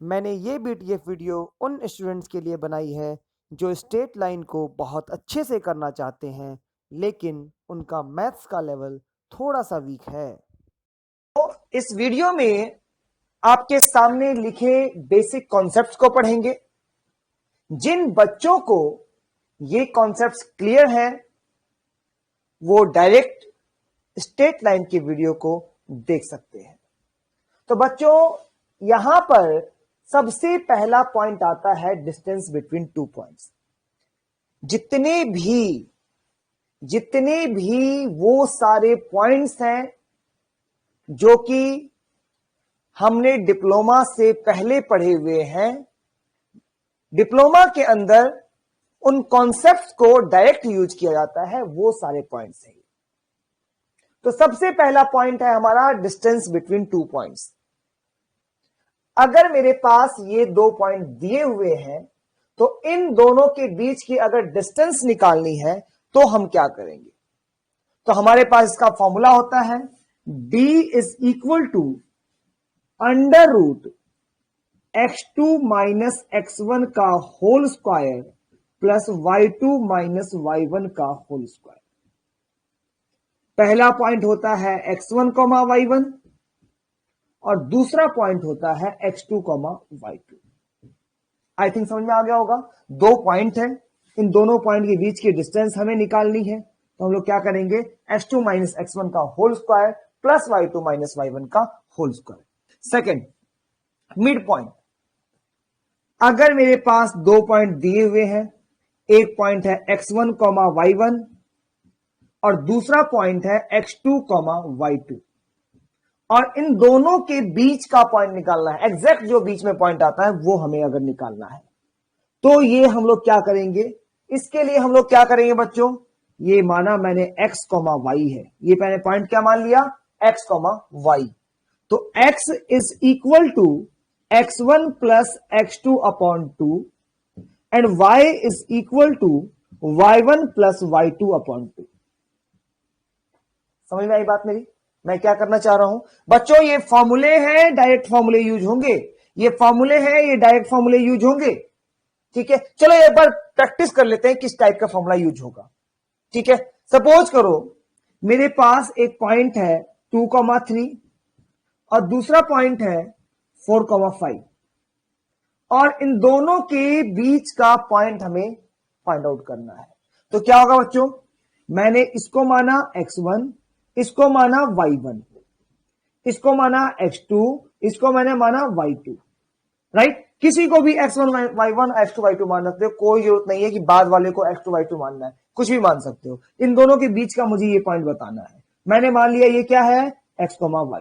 मैंने ये BTF video उन स्टूडेंट्स के लिए बनाई है जो स्टेट लाइन को बहुत अच्छे से करना चाहते हैं, लेकिन उनका मैथ्स का लेवल थोड़ा सा वीक है। तो इस वीडियो में आपके सामने लिखे बेसिक कॉन्सेप्ट्स को पढ़ेंगे। जिन बच्चों को ये कॉन्सेप्ट्स क्लियर हैं, वो डायरेक्ट स्टेट लाइन की वीडियो को देख सकते हैं। तो बच्चों, यहां पर सबसे पहला पॉइंट आता है डिस्टेंस बिटवीन टू पॉइंट्स। जितने भी वो सारे पॉइंट्स हैं जो कि हमने डिप्लोमा से पहले पढ़े हुए हैं, डिप्लोमा के अंदर उन कॉन्सेप्ट्स को डायरेक्ट यूज किया जाता है, वो सारे पॉइंट्स हैं। तो सबसे पहला पॉइंट है हमारा डिस्टेंस बिटवीन टू पॉइंट्स। अगर मेरे पास ये दो पॉइंट दिए हुए हैं, तो इन दोनों के बीच की अगर डिस्टेंस निकालनी है तो हम क्या करेंगे? तो हमारे पास इसका फॉर्मूला होता है d is equal to under root x2 minus x1 का whole square plus y2 minus y1 का होल स्क्वायर। पहला पॉइंट होता है x1 कॉमा y1 और दूसरा पॉइंट होता है x2 comma y2। I think समझ में आ गया होगा। दो पॉइंट है, इन दोनों पॉइंट के बीच की डिस्टेंस हमें निकालनी है, तो हम लोग क्या करेंगे? x2 माइनस x1 का whole square plus y2 minus y1 का whole square. Second, mid point. अगर मेरे पास दो पॉइंट दिए हुए हैं, एक पॉइंट है x1 कॉमा y1 और दूसरा पॉइंट है x2 कॉमा y2, और इन दोनों के बीच का पॉइंट निकालना है। एग्जैक्ट जो बीच में पॉइंट आता है वो हमें अगर निकालना है, तो ये हम लोग क्या करेंगे? इसके लिए हम लोग क्या करेंगे बच्चों? ये माना मैंने x कॉमा y है, ये मैंने पॉइंट क्या मान लिया? x comma y। तो x is equal to x1 plus x2 upon 2 and y is equal to y1 plus y2 upon 2। समझ में आई बात मेरी? मैं क्या करना चाह रहा हूं बच्चों? ये फॉर्मूले हैं, डायरेक्ट फॉर्मूले यूज होंगे। ये फॉर्मूले हैं, ये डायरेक्ट फॉर्मूले यूज होंगे। ठीक है, चलो एक बार प्रैक्टिस कर लेते हैं किस टाइप का फॉर्मूला यूज होगा। ठीक है, सपोज करो मेरे पास एक पॉइंट है 2,3 और दूसरा पॉइंट है 4,5 और इन दोनों के बीच का पॉइंट हमें फाइंड आउट करना है। तो क्या होगा बच्चों? मैंने इसको माना x1, इसको माना y1, इसको माना x2, इसको मैंने माना y2। राइट? किसी को भी x1 y1 x2 y2 मान सकते हो, कोई जरूरत नहीं है कि बाद वाले को x2 y2 मानना है, कुछ भी मान सकते हो। इन दोनों के बीच का मुझे ये पॉइंट बताना है। मैंने मान लिया ये क्या है? x, y।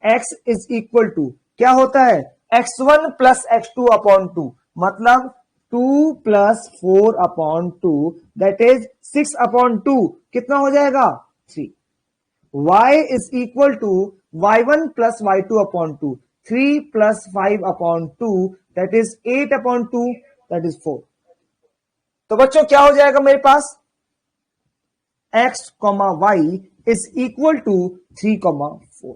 x is equal to क्या होता है? x1 प्लस x2 अपॉन 2, मतलब 2 plus 4 upon 2, that is 6 upon 2। कितना हो जाएगा? 3। y is equal to y1 plus y2 upon 2, 3 plus 5 upon 2, that is 8 upon 2, that is 4। तो बच्चों क्या हो जाएगा मेरे पास? x, y is equal to 3, 4।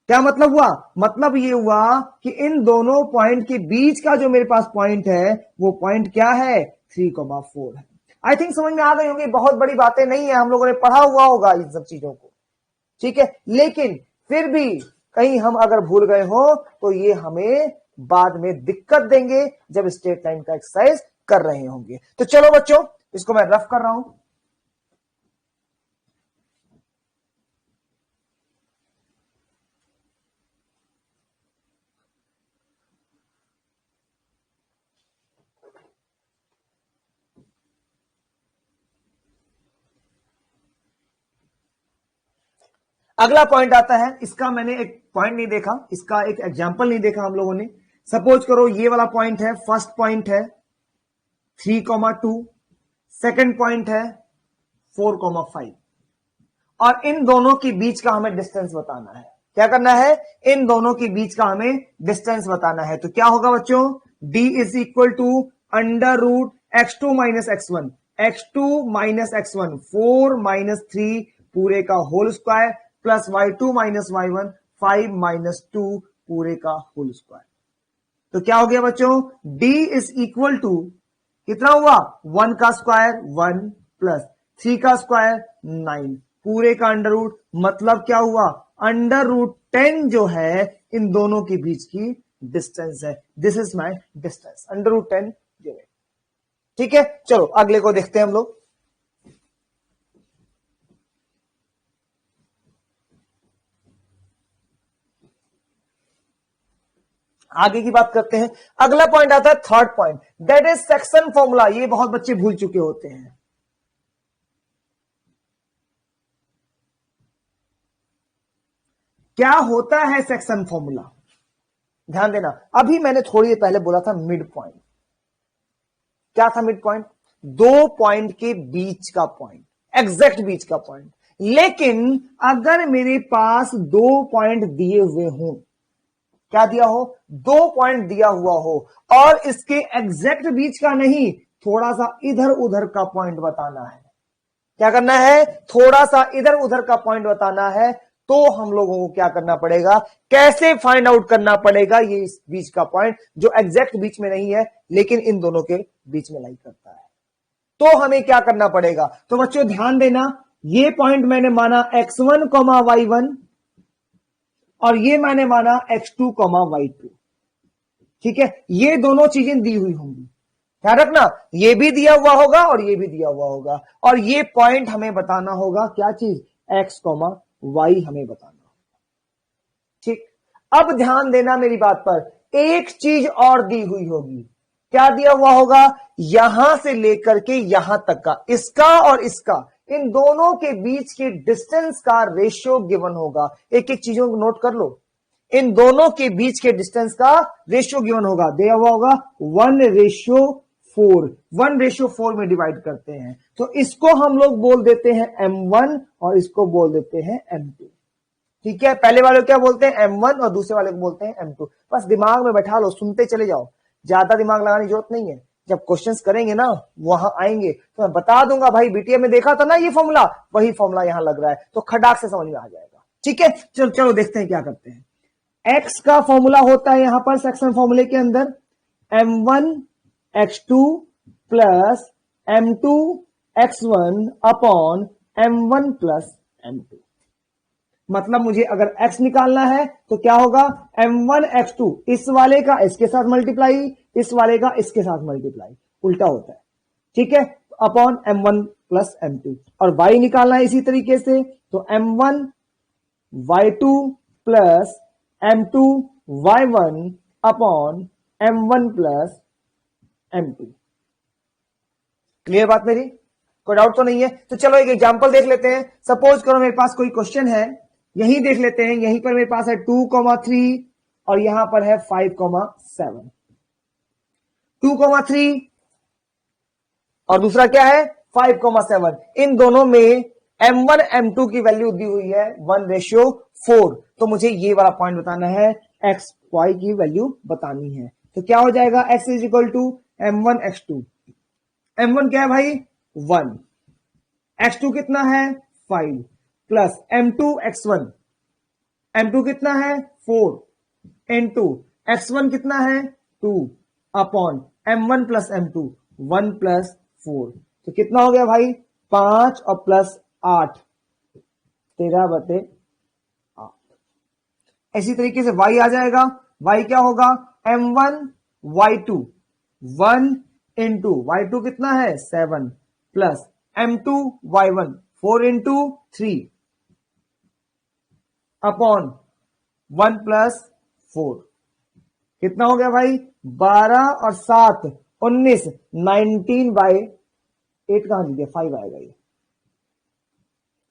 क्या मतलब हुआ? मतलब ये हुआ कि इन दोनों पॉइंट के बीच का जो मेरे पास पॉइंट है, वो पॉइंट क्या है? 3, 4 है। आई थिंक समझ में आ गई होंगी। बहुत बड़ी बातें नहीं है, हम लोगों ने पढ़ा हुआ होगा इन सब चीजों को। ठीक है, लेकिन फिर भी कहीं हम अगर भूल गए हो तो ये हमें बाद में दिक्कत देंगे जब स्टेट लाइन का एक्सरसाइज कर रहे होंगे। तो चलो बच्चों, इसको मैं रफ कर रहा हूं। अगला पॉइंट आता है, इसका मैंने एक पॉइंट नहीं देखा, इसका एक एग्जांपल नहीं देखा हम लोगों ने। सपोज करो ये वाला पॉइंट है, फर्स्ट पॉइंट है 3,2, सेकंड पॉइंट है 4,5 और इन दोनों के बीच का हमें डिस्टेंस बताना है। क्या करना है? इन दोनों के बीच का हमें डिस्टेंस बताना है। तो क्या होगा बच्चों? d is equal to under root x2 minus x1, x2 minus x1, 4 minus 3 पूरे का whole square plus y2 minus y1, 5 minus 2 पूरे का होल स्क्वायर। तो क्या हो गया बच्चों, d इज इक्वल टू कितना हुआ, 1 का स्क्वायर 1 प्लस 3 का स्क्वायर 9 पूरे का अंडर रूट, मतलब क्या हुआ, अंडर रूट 10 जो है इन दोनों के बीच की डिस्टेंस है। This is my distance, under root 10 जो है। ठीक है, चलो अगले को देखते हैं हम लोग। आगे की बात करते हैं। अगला पॉइंट आता है third point, that is section formula. ये बहुत बच्चे भूल चुके होते हैं। क्या होता है सेक्शन फॉर्मूला, ध्यान देना। अभी मैंने थोड़ी देर पहले बोला था मिड पॉइंट। क्या था मिड पॉइंट, दो पॉइंट के बीच का पॉइंट, एग्जैक्ट बीच का पॉइंट। लेकिन अगर मेरे पास दो पॉइंट दिए हुए हों, क्या दिया हो, दो पॉइंट दिया हुआ हो और इसके एग्जैक्ट बीच का नहीं, थोड़ा सा इधर उधर का पॉइंट बताना है। क्या करना है, थोड़ा सा इधर उधर का पॉइंट बताना है। तो हम लोगों को क्या करना पड़ेगा, कैसे फाइंड आउट करना पड़ेगा ये इस बीच का पॉइंट जो एग्जैक्ट बीच में नहीं है लेकिन इन दोनों के बीच में लाई करता है। तो हमें क्या करना पड़ेगा, तो बच्चों ध्यान देना, ये पॉइंट मैंने माना x1, y1 और ये मैंने माना x2, y2। ठीक है, ये दोनों चीजें दी हुई होंगी, ध्यान रखना, ये भी दिया हुआ होगा और ये भी दिया हुआ होगा और ये पॉइंट हमें बताना होगा, क्या चीज, x, y हमें बताना होगा। ठीक, अब ध्यान देना मेरी बात पर, एक चीज और दी हुई होगी। क्या दिया हुआ होगा, यहां से लेकर के यहां तक का, इसका और इसका, इन दोनों के बीच के डिस्टेंस का रेशियो गिवन होगा। एक एक चीजों को नोट कर लो, इन दोनों के बीच के डिस्टेंस का रेशियो गिवन होगा, दिया हुआ होगा 1:4, 1:4 में डिवाइड करते हैं। तो इसको हम लोग बोल देते हैं m1 और इसको बोल देते हैं m2। ठीक है, पहले वाले को क्या बोलते हैं, m1 और दूसरे वाले को बोलते हैं m2। बस दिमाग में बैठा लो, सुनते चले जाओ, ज्यादा दिमाग लगाने की जरूरत नहीं है। जब क्वेश्चंस करेंगे ना वहां आएंगे तो मैं बता दूंगा, भाई बीटीए में देखा था ना ये फॉर्मूला, वही फॉर्मूला यहां लग रहा है, तो खटाक से समझ में आ जाएगा। ठीक है, चलो चलो देखते हैं क्या करते हैं। x का फॉर्मूला होता है यहां पर सेक्शन फॉर्मूले के अंदर m1 x2 plus m2 x1 upon m1 plus m2। मतलब मुझे अगर x निकालना है तो क्या होगा, m1 x2, इस वाले का इसके साथ मल्टीप्लाई, इस वाले का इसके साथ मल्टीप्लाई, उल्टा होता है। ठीक है, अपॉन m1 प्लस m2। और y निकालना है इसी तरीके से, तो m1 y2 plus m2 y1 upon m1 plus m2। Clear बात मेरी, कोई डाउट तो नहीं है। तो चलो एक एग्जांपल देख लेते हैं। सपोज करो मेरे पास कोई क्वेश्चन है, यही देख लेते हैं, यहीं पर मेरे पास है 2,3 और यहां पर है 5,7। 2,3 और दूसरा क्या है 5,7। इन दोनों में m1 m2 की वैल्यू दी हुई है 1:4। तो मुझे ये वाला पॉइंट बताना है, x y की वैल्यू बतानी है। तो क्या हो जाएगा, x is equal to m1 x2। m1 क्या है भाई 1, x2 कितना है 5 प्लस m2 x1, m2 कितना है 4 into x1 कितना है 2 upon m1 plus m2 1 plus 4। तो कितना हो गया भाई 5 और प्लस 8 13/8। इसी तरीके से y आ जाएगा, y क्या होगा m1 y2 1 into y2 कितना है 7 plus m2 y1 4 into 3 upon 1 plus 4। कितना हो गया भाई 12 और 7 19, 19/8 कहां दीजिए 5 आएगा ये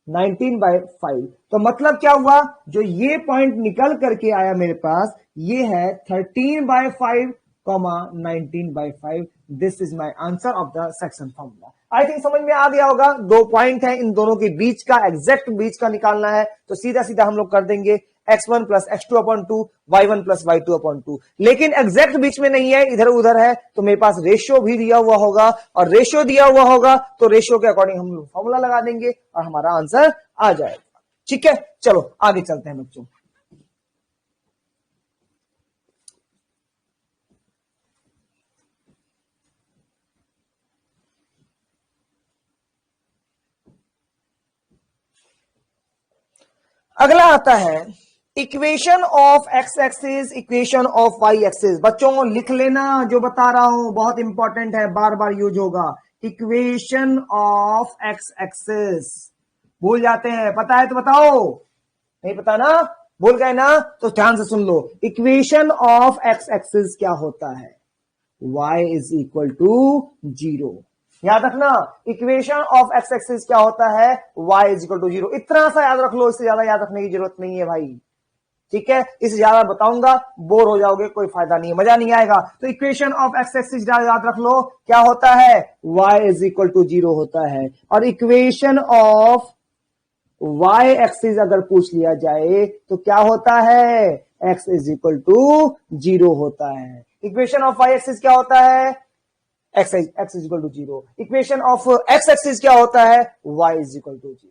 19/5। तो मतलब क्या हुआ, जो ये पॉइंट निकल करके आया मेरे पास, ये है 13/5, 19/5। This is my answer of the section formula. I think समझ में आ गया होगा। दो पॉइंट है, इन दोनों के बीच का एग्जैक्ट बीच का निकालना है, तो सीधा सीधा हम लोग कर देंगे x1 plus x2/2 y1 plus y2/2। लेकिन एग्जैक्ट बीच में नहीं है, इधर उधर है, तो मेरे पास रेशियो भी दिया हुआ होगा, और रेशियो दिया हुआ होगा तो रेशियो के अकॉर्डिंग हम लोग फॉर्मूला लगा देंगे और हमारा आंसर आ जाएगा। ठीक है, चलो आगे चलते हैं बच्चों। अगला आता है equation of X axis, equation of Y axis. बच्चों लिख लेना, जो बता रहा हूं बहुत इंपॉर्टेंट है, बार बार यूज होगा। इक्वेशन ऑफ एक्स एक्सिस भूल जाते हैं, पता है तो बताओ, नहीं पता ना, भूल गए ना, तो ध्यान से सुन लो। इक्वेशन ऑफ एक्स एक्सिस क्या होता है? y is equal to 0। याद रखना, इक्वेशन ऑफ एक्स एक्सिस क्या होता है? y is equal to 0। इतना सा याद रख लो, इससे ज्यादा याद रखने की जरूरत नहीं है भाई, ठीक है? इससे ज्यादा बताऊंगा बोर हो जाओगे, कोई फायदा नहीं है, मजा नहीं आएगा। तो इक्वेशन ऑफ एक्स एक्सिस याद रख लो, क्या होता है? y इज इक्वल टू 0 होता है। और इक्वेशन ऑफ y एक्सिस अगर पूछ लिया जाए तो क्या होता है? x इज इक्वल टू 0 होता है। इक्वेशन ऑफ y एक्सिस क्या होता है? x is equal to 0। Equation of x axis क्या होता है? y is equal to 0।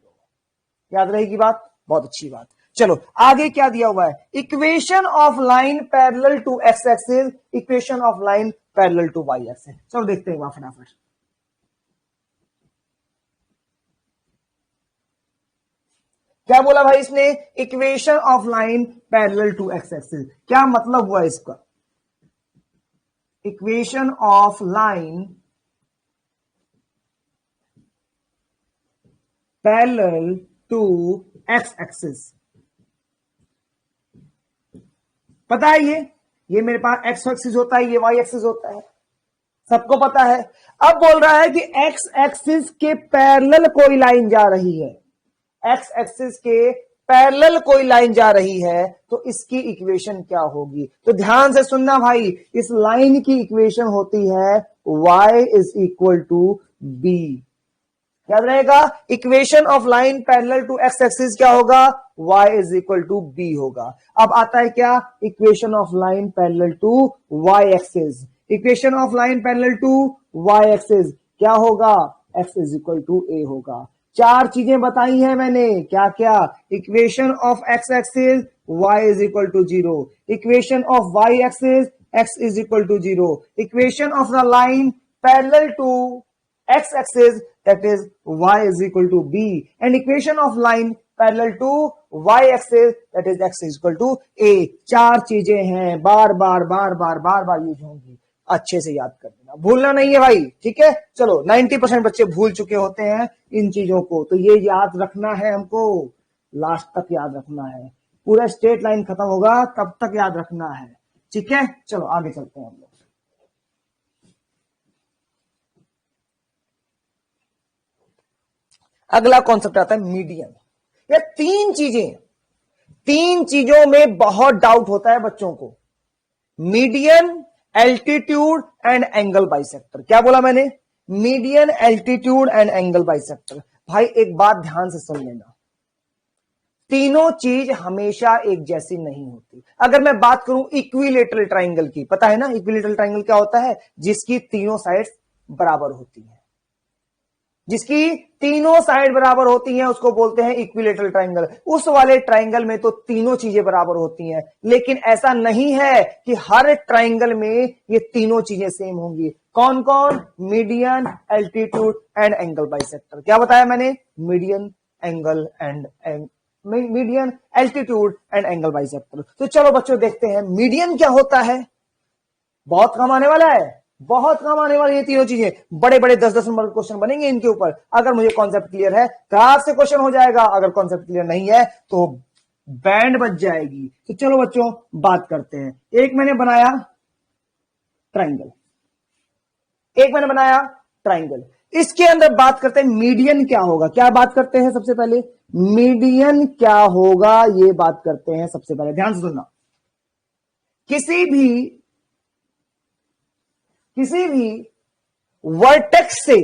याद रहेगी बात? बहुत अच्छी बात। चलो आगे क्या दिया हुआ है? Equation of line parallel to x axis, equation of line parallel to y axis. चलो देखते हैं वहां फटाफट। क्या बोला भाई इसने? Equation of line parallel to X axis. क्या मतलब हुआ इसका? Equation of line parallel to X axis, पता है ये मेरे पास एक्स एक्सिस होता है, ये वाई एक्सिस होता है, सबको पता है। अब बोल रहा है कि एक्स एक्सिस के पैरेलल कोई लाइन जा रही है, एक्स एक्सिस के पैरेलल कोई लाइन जा रही है, तो इसकी इक्वेशन क्या होगी? तो ध्यान से सुनना भाई, इस लाइन की इक्वेशन होती है y is equal to B. याद रहेगा, equation of line parallel to X axis क्या होगा? y is equal to B होगा। अब आता है क्या? Equation of line parallel to y axis. Equation of line parallel to y axis क्या होगा? x is equal to a होगा। चार चीजें बताई हैं मैंने, क्या क्या? Equation of X axis y is equal to 0, equation of y axis x is equal to 0, equation of the line parallel to x axis, that is y is equal to b, and equation of line parallel to y axis, that is x is equal to a। चार चीजें हैं, बार बार बार बार बार बार use होंगी, अच्छे से याद कर देना, भूलना नहीं है भाई, ठीक है? चलो 90% बच्चे भूल चुके होते हैं इन चीजों को, तो ये याद रखना है हमको, लास्ट तक याद रखना है, पूरा स्ट्रेट लाइन खत्म होगा तब तक याद रखना है, ठीक है? चलो आगे चलते हैं हम लोग। अगला कॉन्सेप्ट आता है मीडियन। ये तीन चीजों में बहुत डाउट होता है बच्चों को, median, altitude and angle bisector. क्या बोला मैंने? Median, altitude and angle bisector. भाई एक बात ध्यान से सुन लेना, तीनों चीज हमेशा एक जैसी नहीं होती। अगर मैं बात करूं इक्विलेटरल ट्राइंगल की, पता है ना इक्विलेटरल ट्राइंगल क्या होता है? जिसकी तीनों साइड्स बराबर होती हैं, जिसकी तीनों साइड बराबर होती हैं उसको बोलते हैं इक्विलेटरल ट्राइंगल। उस वाले ट्राइंगल में तो तीनों चीजें बराबर होती हैं, लेकिन ऐसा नहीं है कि हर ट्राइंगल में ये तीनों चीजें सेम होंगी। कौन कौन? Median, altitude and angle bisector. क्या बताया मैंने? Median, angle and median, altitude and angle bisector. तो चलो बच्चों देखते हैं मीडियन क्या होता है। बहुत काम आने वाला है, बहुत काम आने वाली ये तीनों चीजें, बड़े बड़े 10-10 नंबर के क्वेश्चन बनेंगे इनके ऊपर। अगर मुझे कॉन्सेप्ट क्लियर है तो आपसे क्वेश्चन हो जाएगा, अगर कॉन्सेप्ट क्लियर नहीं है तो बैंड बच जाएगी। तो चलो बच्चों बात करते हैं। एक मैंने बनाया ट्राइंगल, एक मैंने बनाया ट्राइंगल, इसके अंदर बात करते हैं मीडियन क्या होगा। क्या बात करते हैं सबसे पहले? मीडियन क्या होगा ये बात करते हैं सबसे पहले। ध्यान से सुनना, किसी भी वर्टेक्स से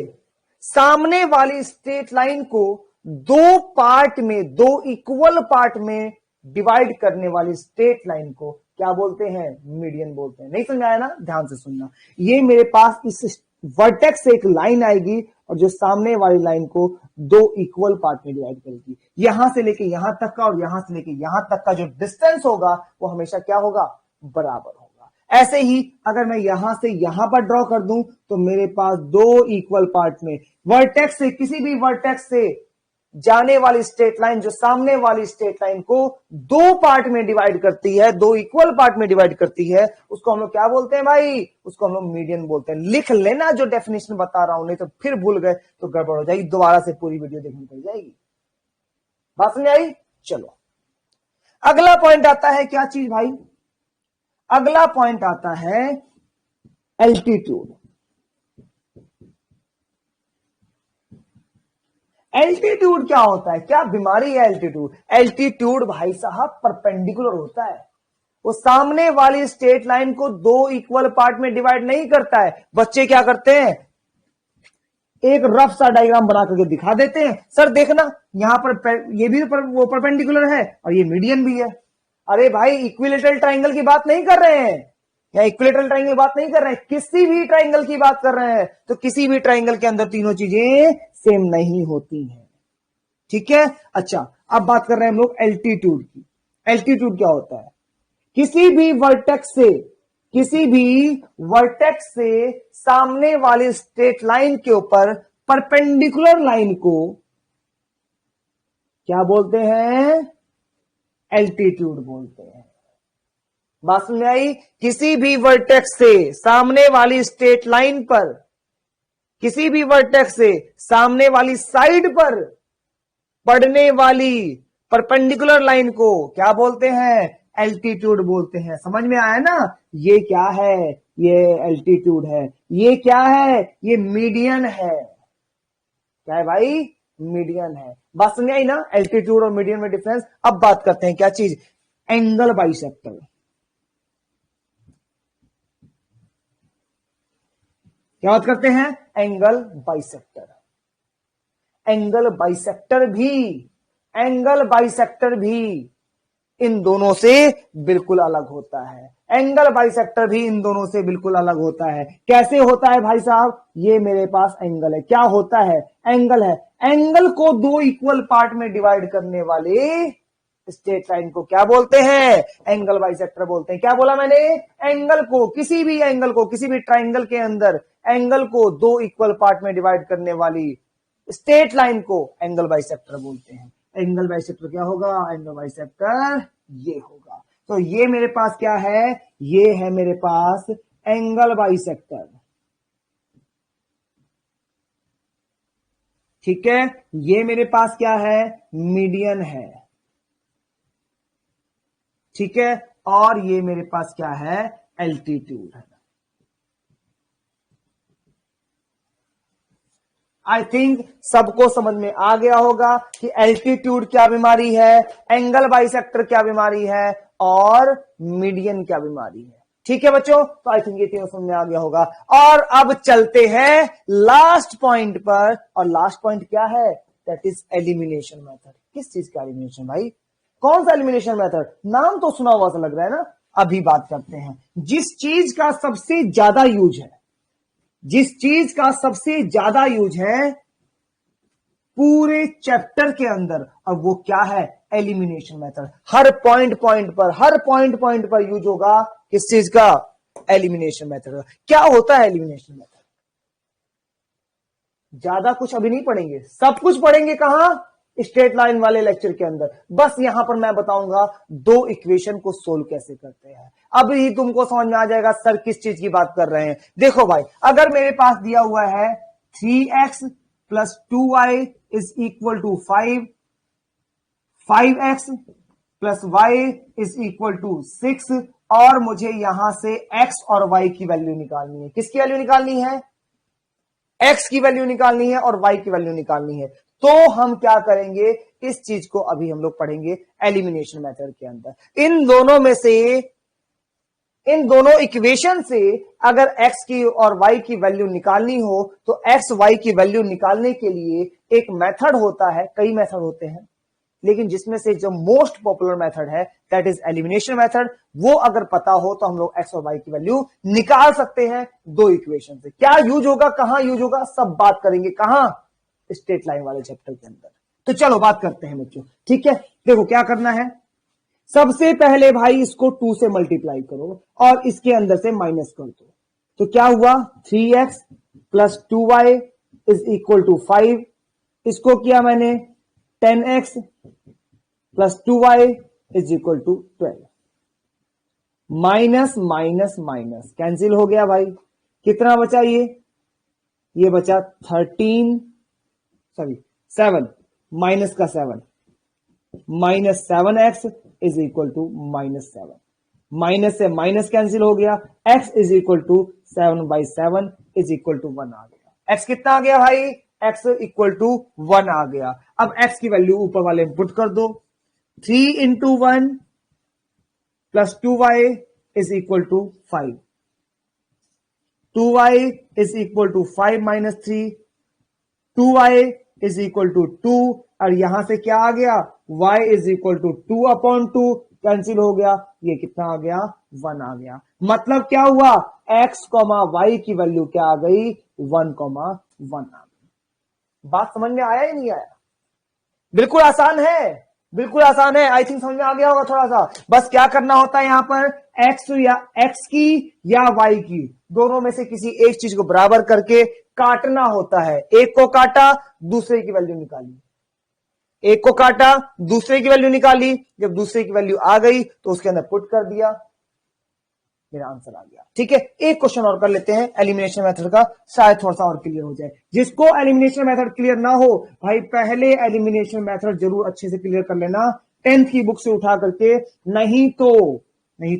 सामने वाली स्ट्रेट लाइन को दो पार्ट में, दो इक्वल पार्ट में डिवाइड करने वाली स्ट्रेट लाइन को क्या बोलते हैं? मीडियन बोलते हैं। नहीं समझ आया ना? ध्यान से सुनना, ये मेरे पास इस वर्टेक्स से एक लाइन आएगी और जो सामने वाली लाइन को दो इक्वल पार्ट में डिवाइड करेगी। यहां से लेके यहां तक का और यहां से लेके यहां तक का जो डिस्टेंस होगा वो हमेशा क्या होगा? बराबर होगा। ऐसे ही अगर मैं यहां से यहां पर ड्रॉ कर दूं तो मेरे पास दो इक्वल पार्ट में वर्टेक्स से, किसी भी वर्टेक्स से जाने वाली स्ट्रेट लाइन जो सामने वाली स्ट्रेट लाइन को दो पार्ट में डिवाइड करती है, दो इक्वल पार्ट में डिवाइड करती है, उसको हम लोग क्या बोलते हैं भाई? उसको हम लोग मीडियन बोलते हैं। लिख लेना जो डेफिनेशन बता रहा हूं, नहीं तो फिर भूल गए तो गड़बड़ हो जाएगी, दोबारा से पूरी वीडियो देखनी पड़ जाएगी। बात समझ आई? चलो अगला पॉइंट आता है, क्या चीज भाई? अगला पॉइंट आता है एल्टीट्यूड। एल्टीट्यूड क्या होता है? क्या बीमारी है एल्टीट्यूड? एल्टीट्यूड भाई साहब परपेंडिकुलर होता है, वो सामने वाली स्ट्रेट लाइन को दो इक्वल पार्ट में डिवाइड नहीं करता है। बच्चे क्या करते हैं, एक रफ सा डायग्राम बना करके दिखा देते हैं, सर देखना यहां पर ये भी वो परपेंडिकुलर है और ये मीडियन भी है। अरे भाई इक्विलेटरल ट्राइंगल की बात नहीं कर रहे हैं, या इक्विलेटरल ट्राइंगल की बात नहीं कर रहे हैं, किसी भी ट्राइंगल की बात कर रहे हैं। तो किसी भी ट्राइंगल के अंदर तीनों चीजें सेम नहीं होती हैं, ठीक है। अच्छा अब बात कर रहे हैं हम लोग एल्टीट्यूड की। एल्टीट्यूड क्या होता है? किसी भी वर्टेक्स से सामने वाली स्ट्रेट लाइन के ऊपर परपेंडिकुलर लाइन को क्या बोलते हैं? एल्टीट्यूड बोलते हैं। बात समझ में आई? किसी भी वर्टेक्स से सामने वाली स्ट्रेट लाइन पर, किसी भी वर्टेक्स से सामने वाली साइड पर पड़ने वाली परपेंडिकुलर लाइन को क्या बोलते हैं? एल्टीट्यूड बोलते हैं। समझ में आया ना? ये क्या है? ये एल्टीट्यूड है। ये क्या है? ये मीडियन है। क्या है भाई? मीडियन है। बात समझ आई ना एल्टीट्यूड और मीडियन में डिफरेंस? अब बात करते हैं क्या चीज? Angle bisector. क्या बात करते हैं? Angle bisector. एंगल बाइसेक्टर भी इन दोनों से बिल्कुल अलग होता है। एंगल बाइसेक्टर भी इन दोनों से बिल्कुल अलग होता है। कैसे होता है भाई साहब? ये मेरे पास एंगल है। क्या होता है? एंगल है। एंगल को दो इक्वल पार्ट में डिवाइड करने वाले स्ट्रेट लाइन को क्या बोलते हैं? एंगल बाइसेक्टर बोलते हैं। क्या बोला मैंने? एंगल को, किसी भी एंगल को, किसी भी ट्राइंगल के अंदर एंगल को दो इक्वल पार्ट में डिवाइड करने वाली स्ट्रेट लाइन को एंगल बाइसेक्टर बोलते हैं। एंगल बाइसेक्टर क्या होगा? एंगल बाइसेक्टर ये होगा। तो ये मेरे पास क्या है? ये है मेरे पास एंगल बाइसेक्टर, ठीक है। ये मेरे पास क्या है? मीडियन है, ठीक है। और ये मेरे पास क्या है? एल्टीट्यूड है। आई थिंक सबको समझ में आ गया होगा कि एल्टीट्यूड क्या बीमारी है, एंगल बाइसेक्टर क्या बीमारी है और मीडियन क्या बीमारी है, ठीक है बच्चों। तो आई थिंक ये तीनों समझ में आ गया होगा। और अब चलते हैं लास्ट पॉइंट पर, और लास्ट पॉइंट क्या है? That is elimination method. किस चीज का एलिमिनेशन भाई? कौन सा एलिमिनेशन मेथड? नाम तो सुना हुआ सा लग रहा है ना। अभी बात करते हैं जिस चीज का सबसे ज्यादा यूज है, जिस चीज का सबसे ज्यादा यूज है पूरे चैप्टर के अंदर, और वो क्या है? Elimination method. हर पॉइंट पर यूज होगा किस चीज का? Elimination method. क्या होता है एलिमिनेशन मेथड? ज्यादा कुछ अभी नहीं पढ़ेंगे, सब कुछ पढ़ेंगे कहां? स्ट्रेट लाइन वाले लेक्चर के अंदर। बस यहां पर मैं बताऊंगा दो इक्वेशन को सोल्व कैसे करते हैं। अब ही तुमको समझ में आ जाएगा सर किस चीज की बात कर रहे हैं। देखो भाई, अगर मेरे पास दिया हुआ है 3x plus 2y is equal to 5, 5x plus y is equal to 6, और मुझे यहां से x और y की वैल्यू निकालनी है। किसकी वैल्यू निकालनी है? x की वैल्यू निकालनी है और y की वैल्यू निकालनी है। तो हम क्या करेंगे? इस चीज को अभी हम लोग पढ़ेंगे एलिमिनेशन मेथड के अंदर। इन दोनों में से, इन दोनों इक्वेशन से अगर x की और y की वैल्यू निकालनी हो तो x y की वैल्यू निकालने के लिए एक मेथड होता है, कई मेथड होते हैं, लेकिन जिसमें से जो मोस्ट पॉपुलर मेथड है दैट इज एलिमिनेशन मेथड। वो अगर पता हो तो हम लोग x और y की वैल्यू निकाल सकते हैं दो इक्वेशन से। क्या यूज होगा, कहां यूज होगा, सब बात करेंगे कहां? स्ट्रेट लाइन वाले चैप्टर के अंदर। तो चलो बात करते हैं बच्चों, ठीक है। देखो क्या करना है, सबसे पहले भाई इसको 2 से मल्टीप्लाई करो और इसके अंदर से माइनस कर दो। तो क्या हुआ? 3x plus 2y is equal to 5। इसको किया मैंने 10x plus 2y is equal to 12। Minus minus minus cancel हो गया भाई, कितना बचा ये बचा 7 माइनस का 7, minus 7x is equal to -7। Minus से माइनस कैंसिल हो गया, x is equal to 7/7 is equal to 1 आ गया। x कितना आ गया भाई, x इक्वल टू 1 आ गया। अब x की वैल्यू ऊपर वाले में पुट कर दो, 3 into 1 plus 2y is equal to 5, 2y is equal to 5 minus 3, 2y is equal to 2, और यहां से क्या आ गया, y is equal to 2/2 cancel हो गया, ये कितना आ गया, 1 आ गया। मतलब क्या हुआ, x, y की वैल्यू क्या आ गई, 1,1 आ गई। बात समझ में आया या नहीं आया? बिल्कुल आसान है, बिल्कुल आसान है। आई थिंक समझ में आ गया होगा थोड़ा सा। बस क्या करना होता है यहां पर, x की या y की, दोनों में से किसी एक चीज को बराबर करके काटना होता है। एक को काटा, दूसरे की वैल्यू निकाली, एक को काटा, दूसरे की वैल्यू निकाली, जब दूसरे की वैल्यू आ गई तो उसके अंदर पुट कर दिया, मेरा आंसर आ गया। ठीक है, एक क्वेश्चन और कर लेते हैं एलिमिनेशन मेथड का, शायद थोड़ा सा और क्लियर हो जाए। जिसको एलिमिनेशन मेथड क्लियर ना हो भाई, पहले एलिमिनेशन मेथड जरूर अच्छे से क्लियर कर लेना 10th की बुक से उठा करके, नहीं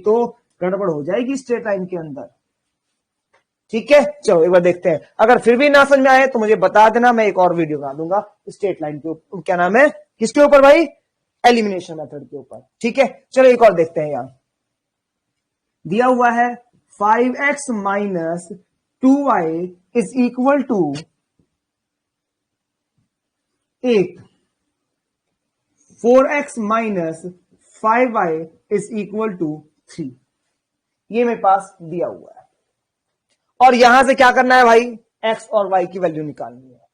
तो गड़बड़ हो जाएगी स्ट्रेट लाइन के अंदर। ठीक है, चलो एक बार देखते हैं। अगर फिर भी ना समझ में आए तो मुझे बता देना, मैं एक और वीडियो बना दूंगा स्ट्रेट लाइन के ऊपर, क्या नाम है, किसके ऊपर भाई, एलिमिनेशन मेथड के ऊपर। ठीक है, चलो एक और देखते हैं। यहां दिया हुआ है 5x minus 2y is equal to 8, 4x minus 5y is equal to 3। ये मेरे पास दिया हुआ है, और यहां से क्या करना है भाई, x और y की वैल्यू निकालनी है।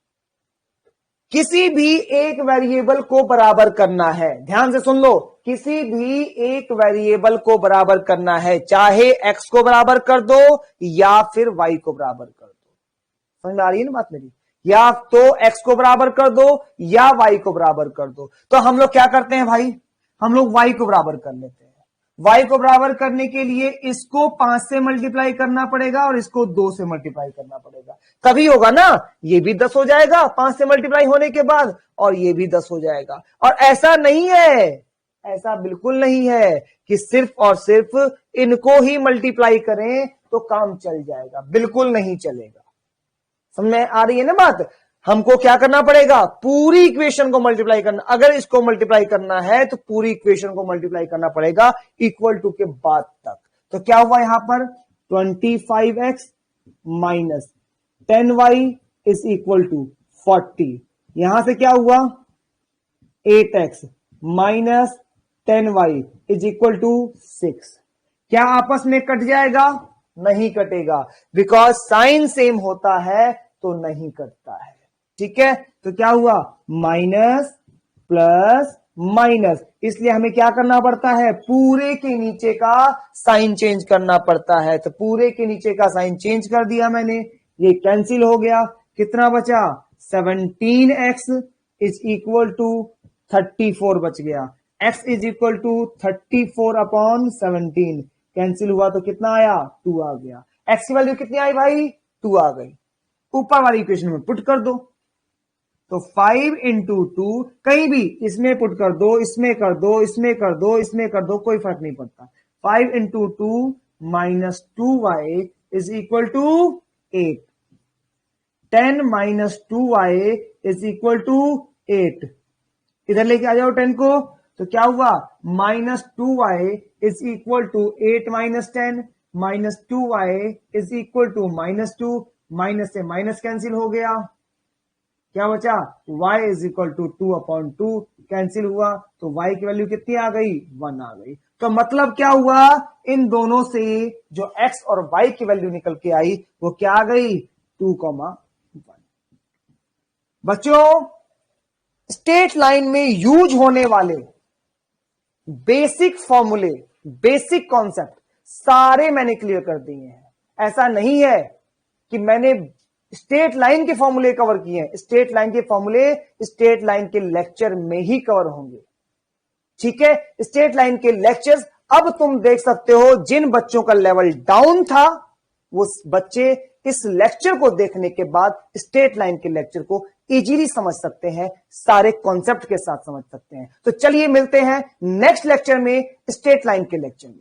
किसी भी एक वेरिएबल को बराबर करना है, ध्यान से सुन लो, किसी भी एक वेरिएबल को बराबर करना है, चाहे x को बराबर कर दो या फिर y को बराबर कर दो। समझ में आ रही है ना बात मेरी, या तो x को बराबर कर दो या y को बराबर कर दो। तो हम लोग क्या करते हैं भाई, हम लोग y को बराबर कर लेते हैं। y को बराबर करने के लिए इसको 5 से मल्टीप्लाई करना पड़ेगा और इसको 2 से मल्टीप्लाई करना पड़ेगा, तभी होगा ना। ये भी 10 हो जाएगा 5 से मल्टीप्लाई होने के बाद, और ये भी 10 हो जाएगा। और ऐसा नहीं है, ऐसा बिल्कुल नहीं है कि सिर्फ और सिर्फ इनको ही मल्टीप्लाई करें तो काम चल जाएगा, बिल्कुल नहीं चलेगा। समझ में आ रही है ना बात, हमको क्या करना पड़ेगा, पूरी इक्वेशन को मल्टीप्लाई करना। अगर इसको मल्टीप्लाई करना है तो पूरी इक्वेशन को मल्टीप्लाई करना पड़ेगा इक्वल टू के बाद तक। तो क्या हुआ यहां पर, 25x minus 10y is equal to 40। यहां से क्या हुआ, 8x minus 10y is equal to 6। क्या आपस में कट जाएगा, नहीं कटेगा, बिकॉज साइन सेम होता है तो नहीं कटता है। ठीक है, तो क्या हुआ, माइनस प्लस माइनस, इसलिए हमें क्या करना पड़ता है, पूरे के नीचे का साइन चेंज करना पड़ता है। तो पूरे के नीचे का साइन चेंज कर दिया मैंने, ये कैंसिल हो गया, कितना बचा, 17x इज इक्वल टू 34 बच गया। x is equal to 34/17 cancel हुआ तो कितना आया, 2 आ गया। x की वैल्यू कितनी आई भाई, 2 आ गई। ऊपर वाली इक्वेशन में पुट कर दो, तो 5 इंटू 2, कहीं भी इसमें पुट कर दो, इसमें कर दो, इसमें कर दो, इसमें कर दो, कोई फर्क नहीं पड़ता। 5 into 2 minus 2y is equal to 8, 10 minus 2y is equal to 8। इधर लेके आ जाओ 10 को, तो क्या हुआ, minus 2y is equal to 8 minus 10, minus 2y is equal to -2, minus से माइनस कैंसिल हो गया, क्या बचा, y is equal to 2/2 cancel हुआ, तो y की वैल्यू कितनी आ गई, 1 आ गई। तो मतलब क्या हुआ, इन दोनों से जो x और y की वैल्यू निकल के आई वो क्या आ गई, 2,1। बच्चों, स्ट्रेट लाइन में यूज होने वाले बेसिक फॉर्मूले, बेसिक कॉन्सेप्ट सारे मैंने क्लियर कर दिए हैं। ऐसा नहीं है कि मैंने स्ट्रेट लाइन के फॉर्मूले कवर किए हैं। स्ट्रेट लाइन के फॉर्मूले स्ट्रेट लाइन के लेक्चर में ही कवर होंगे, ठीक है। स्ट्रेट लाइन के लेक्चर्स अब तुम देख सकते हो, जिन बच्चों का लेवल डाउन था वो बच्चे इस लेक्चर को देखने के बाद स्ट्रेट लाइन के लेक्चर को इजीली समझ सकते हैं, सारे कॉन्सेप्ट के साथ समझ सकते हैं। तो चलिए मिलते हैं नेक्स्ट लेक्चर में स्ट्रेट लाइन के लेक्चर में।